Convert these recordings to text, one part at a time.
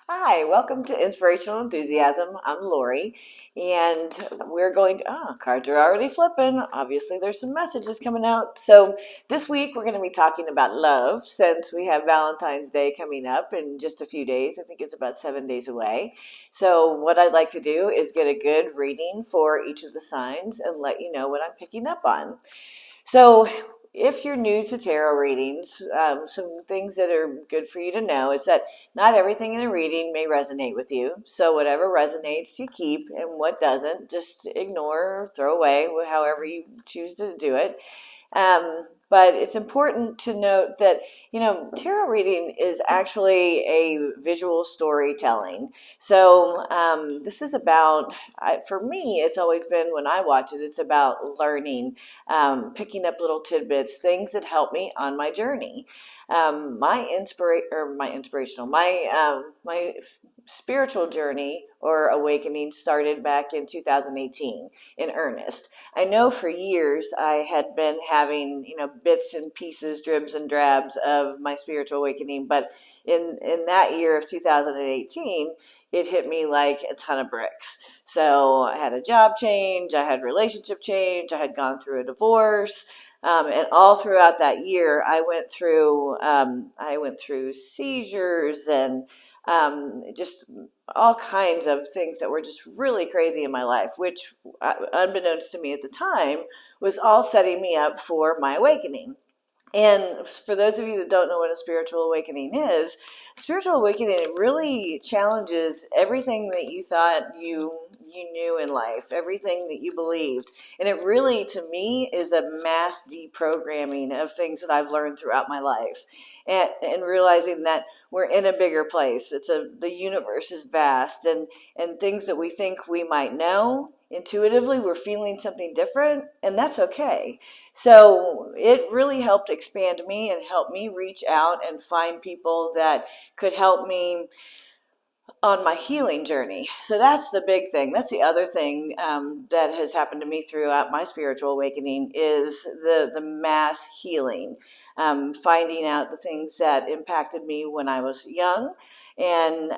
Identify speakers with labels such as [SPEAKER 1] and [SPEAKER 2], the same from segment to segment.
[SPEAKER 1] Hi, welcome to Inspirational Enthusiasm. I'm Lori, and we're going to, cards are already flipping. Obviously, there's some messages coming out. So, this week we're going to be talking about love since we have Valentine's Day coming up in just a few days. I think it's about 7 days away. So, what I'd like to do is get a good reading for each of the signs and let you know what I'm picking up on. So, if you're new to tarot readings, some things that are good for you to know is that not everything in a reading may resonate with you. So, whatever resonates, you keep, and what doesn't, just ignore or throw away, however you choose to do it. But it's important to note that, tarot reading is actually a visual storytelling. So this is about, for me, it's always been when I watch it, it's about learning, picking up little tidbits, things that help me on my journey. My spiritual journey or awakening started back in 2018 in earnest. I know for years I had been having, bits and pieces, dribs and drabs of my spiritual awakening, but in that year of 2018, it hit me like a ton of bricks. So I had a job change, I had relationship change, I had gone through a divorce, and all throughout that year, I went through seizures and just all kinds of things that were just really crazy in my life, which, unbeknownst to me at the time, was all setting me up for my awakening. And for those of you that don't know what a spiritual awakening is, spiritual awakening, it really challenges everything that you thought you knew in life, everything that you believed. And it really, to me, is a mass deprogramming of things that I've learned throughout my life. And realizing that we're in a bigger place. The universe is vast, and things that we think we might know, intuitively we're feeling something different, and that's okay. So it really helped expand me and help me reach out and find people that could help me on my healing journey. So that's the big thing. That's the other thing that has happened to me throughout my spiritual awakening is the mass healing, finding out the things that impacted me when I was young. And,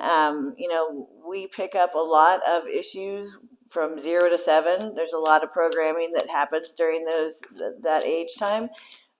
[SPEAKER 1] we pick up a lot of issues from 0 to 7. There's a lot of programming that happens during that age time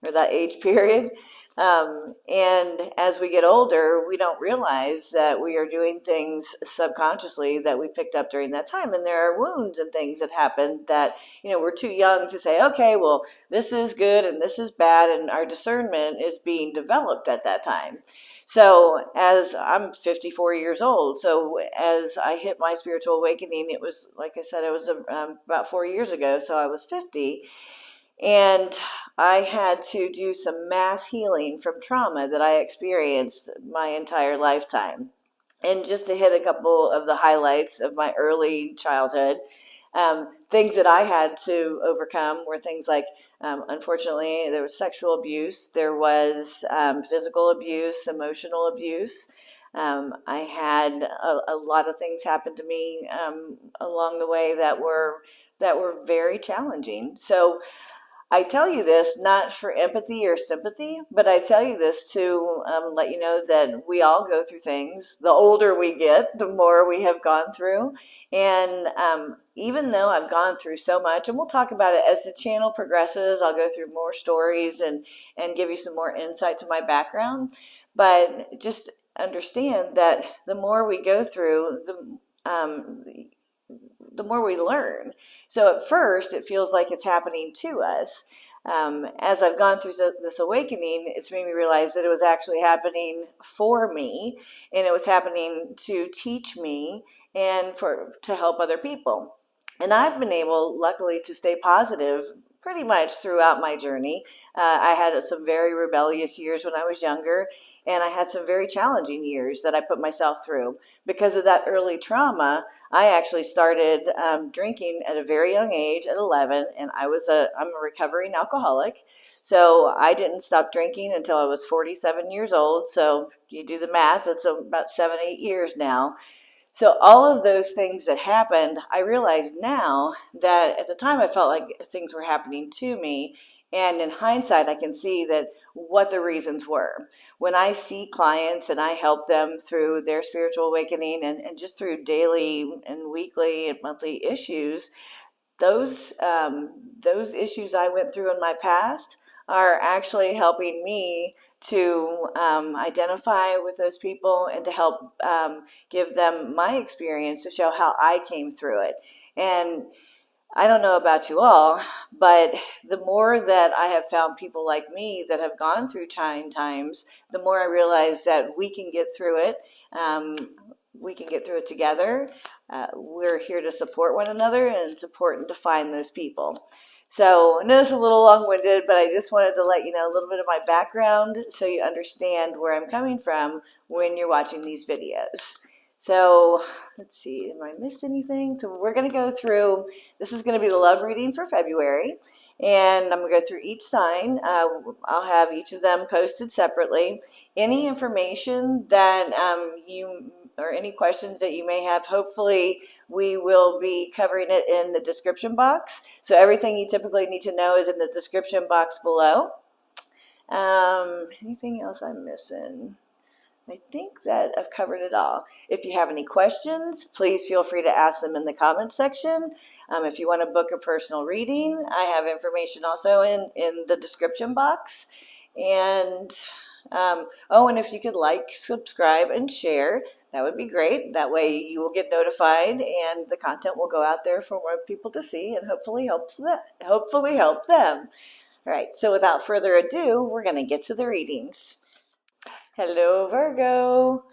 [SPEAKER 1] or that age period. And as we get older, we don't realize that we are doing things subconsciously that we picked up during that time. And there are wounds and things that happen that, we're too young to say, okay, well, this is good and this is bad. And our discernment is being developed at that time. So as I'm 54 years old, so as I hit my spiritual awakening, it was, like I said, it was about 4 years ago. So I was 50. And I had to do some mass healing from trauma that I experienced my entire lifetime. And just to hit a couple of the highlights of my early childhood, things that I had to overcome were things like, unfortunately, there was sexual abuse, there was physical abuse, emotional abuse. I had a lot of things happen to me along the way that were very challenging. So I tell you this not for empathy or sympathy, but I tell you this to let you know that we all go through things. The older we get, the more we have gone through. And even though I've gone through so much, and we'll talk about it as the channel progresses, I'll go through more stories and give you some more insight to my background. But just understand that the more we go through, the more we learn. So at first, it feels like it's happening to us. As I've gone through this awakening, it's made me realize that it was actually happening for me, and it was happening to teach me and to help other people. And I've been able, luckily, to stay positive pretty much throughout my journey. I had some very rebellious years when I was younger, and I had some very challenging years that I put myself through. Because of that early trauma, I actually started drinking at a very young age, at 11, and I'm a recovering alcoholic. So I didn't stop drinking until I was 47 years old. So you do the math, it's about 7, 8 years now. So all of those things that happened, I realize now that at the time I felt like things were happening to me. And in hindsight, I can see that what the reasons were. When I see clients and I help them through their spiritual awakening and just through daily and weekly and monthly issues, those issues I went through in my past are actually helping me to identify with those people and to help give them my experience to show how I came through it. And I don't know about you all, but the more that I have found people like me that have gone through trying times, the more I realize that we can get through it. Um, we can get through it together. We're here to support one another, and it's important to find those people. So I know it's a little long-winded, but I just wanted to let you know a little bit of my background so you understand where I'm coming from when you're watching these videos. So let's see, am I missed anything? So we're going to go through, this is going to be the love reading for February, and I'm going to go through each sign. I'll have each of them posted separately. Any information that or any questions that you may have, hopefully we will be covering it in the description box. So everything you typically need to know is in the description box below. Anything else I'm missing? I think that I've covered it all. If you have any questions, please feel free to ask them in the comments section. If you want to book a personal reading, I have information also in the description box. And and if you could like, subscribe, and share, that would be great. That way you will get notified and the content will go out there for more people to see and hopefully help them. All right, so without further ado, we're going to get to the readings. Hello, Virgo.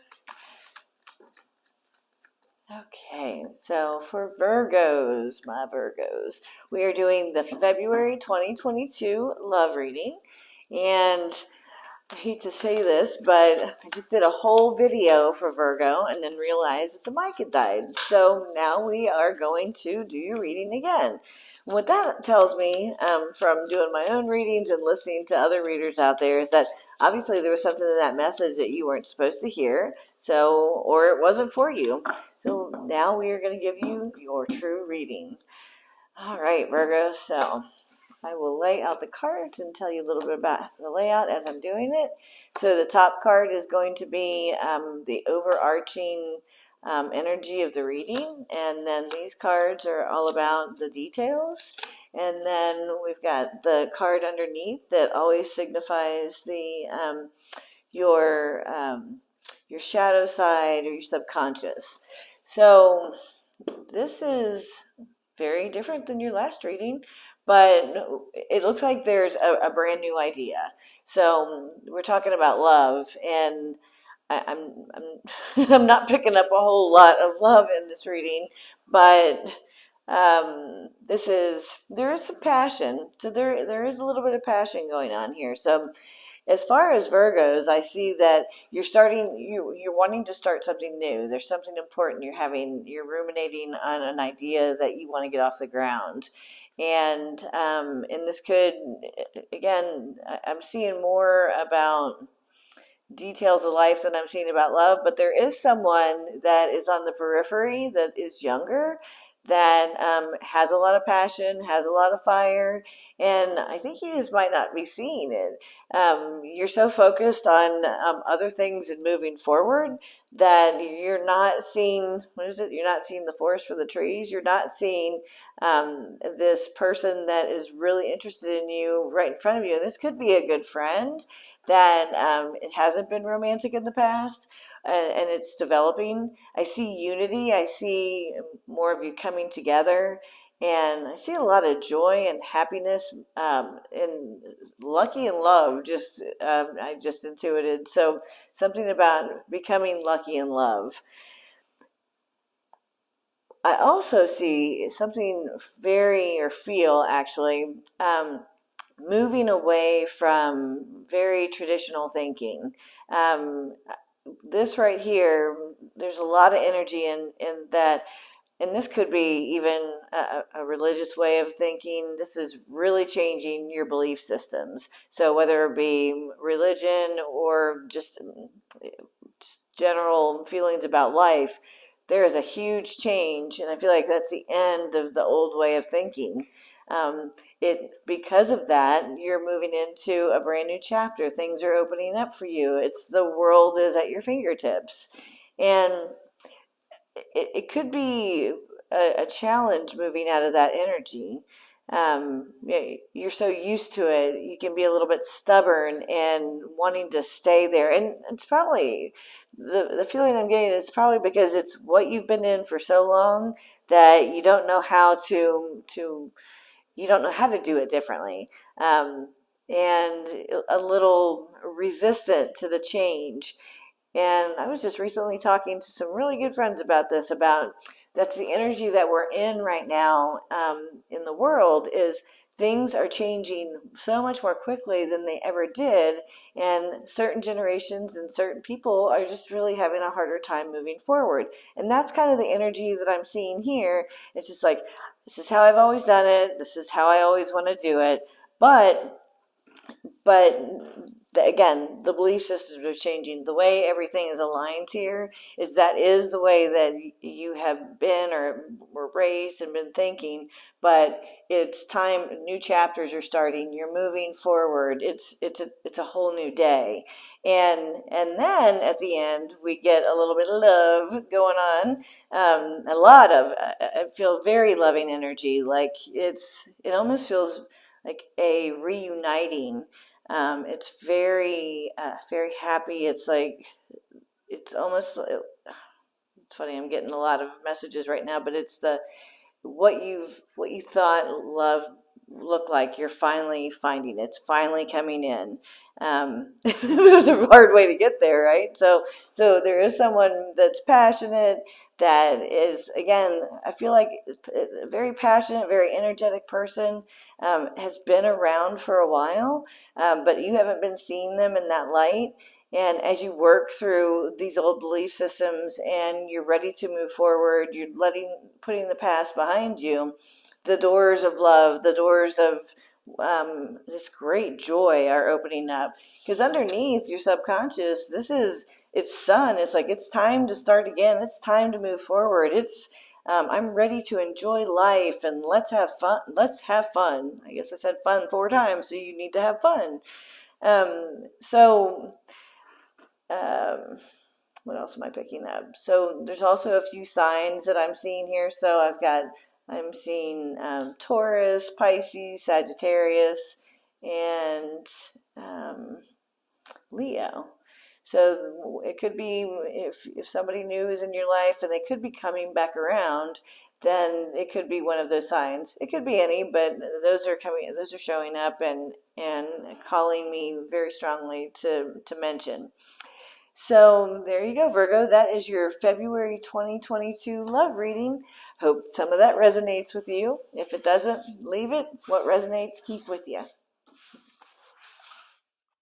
[SPEAKER 1] Okay, so for Virgos, my Virgos, we are doing the February 2022 love reading. And I hate to say this, but I just did a whole video for Virgo and then realized that the mic had died. So now we are going to do your reading again. What that tells me from doing my own readings and listening to other readers out there is that obviously there was something in that message that you weren't supposed to hear, or it wasn't for you. So now we are going to give you your true reading. All right, Virgo, so I will lay out the cards and tell you a little bit about the layout as I'm doing it. So the top card is going to be the overarching energy of the reading, and then these cards are all about the details. And then we've got the card underneath that always signifies your shadow side or your subconscious. So this is very different than your last reading, but it looks like there's a brand new idea. So we're talking about love, and I'm not picking up a whole lot of love in this reading, but there is some passion. So there is a little bit of passion going on here. So as far as Virgos, I see that you're wanting to start something new. There's something important you're ruminating on an idea that you want to get off the ground. And this could, again, I'm seeing more about details of life than I'm seeing about love, but there is someone that is on the periphery that is younger, that has a lot of passion, has a lot of fire, and I think you just might not be seeing it. You're so focused on other things and moving forward that you're not seeing, what is it? You're not seeing the forest for the trees. You're not seeing this person that is really interested in you right in front of you. And this could be a good friend that it hasn't been romantic in the past, and it's developing. I see unity. I see more of you coming together, and I see a lot of joy and happiness and lucky in love. I just intuited. So something about becoming lucky in love. I also see something or feel actually moving away from very traditional thinking. This right here, there's a lot of energy in that, and this could be even a religious way of thinking. This is really changing your belief systems. So whether it be religion or just general feelings about life, there is a huge change, and I feel like that's the end of the old way of thinking. Because of that, you're moving into a brand new chapter. Things are opening up for you. It's the world is at your fingertips. And it could be a challenge moving out of that energy. You're so used to it, you can be a little bit stubborn and wanting to stay there. And it's probably the feeling I'm getting is probably because it's what you've been in for so long that you don't know how to you don't know how to do it differently. And a little resistant to the change. And I was just recently talking to some really good friends about this, about that's the energy that we're in right now in the world is things are changing so much more quickly than they ever did. And certain generations and certain people are just really having a harder time moving forward. And that's kind of the energy that I'm seeing here. It's just like, this is how I've always done it. This is how I always want to do it. But again, the belief systems are changing. The way everything is aligned here is the way that you have been or were raised and been thinking. But it's time. New chapters are starting. You're moving forward. It's a whole new day. And then at the end we get a little bit of love going on. A lot of I feel very loving energy. Like it almost feels like a reuniting. It's very happy. It's like it's almost. It's funny. I'm getting a lot of messages right now, but it's the what you thought love looked like. You're finally finding it. It's finally coming in. It was a hard way to get there, right? So there is someone that's passionate. That is again. I feel like a very passionate, very energetic person has been around for a while, but you haven't been seeing them in that light. And as you work through these old belief systems and you're ready to move forward, you're putting the past behind you, the doors of love, the doors of this great joy are opening up. Because underneath your subconscious, it's sun. It's like it's time to start again. It's time to move forward. I'm ready to enjoy life and let's have fun. Let's have fun. I guess I said fun 4 times, so you need to have fun. So what else am I picking up? So there's also a few signs that I'm seeing here. So I'm seeing Taurus, Pisces, Sagittarius, and Leo. So it could be if somebody new is in your life and they could be coming back around, then it could be one of those signs. It could be any, but those are showing up and calling me very strongly to mention. So there you go, Virgo. That is your February 2022 love reading. Hope some of that resonates with you. If it doesn't, leave it. What resonates, keep with you.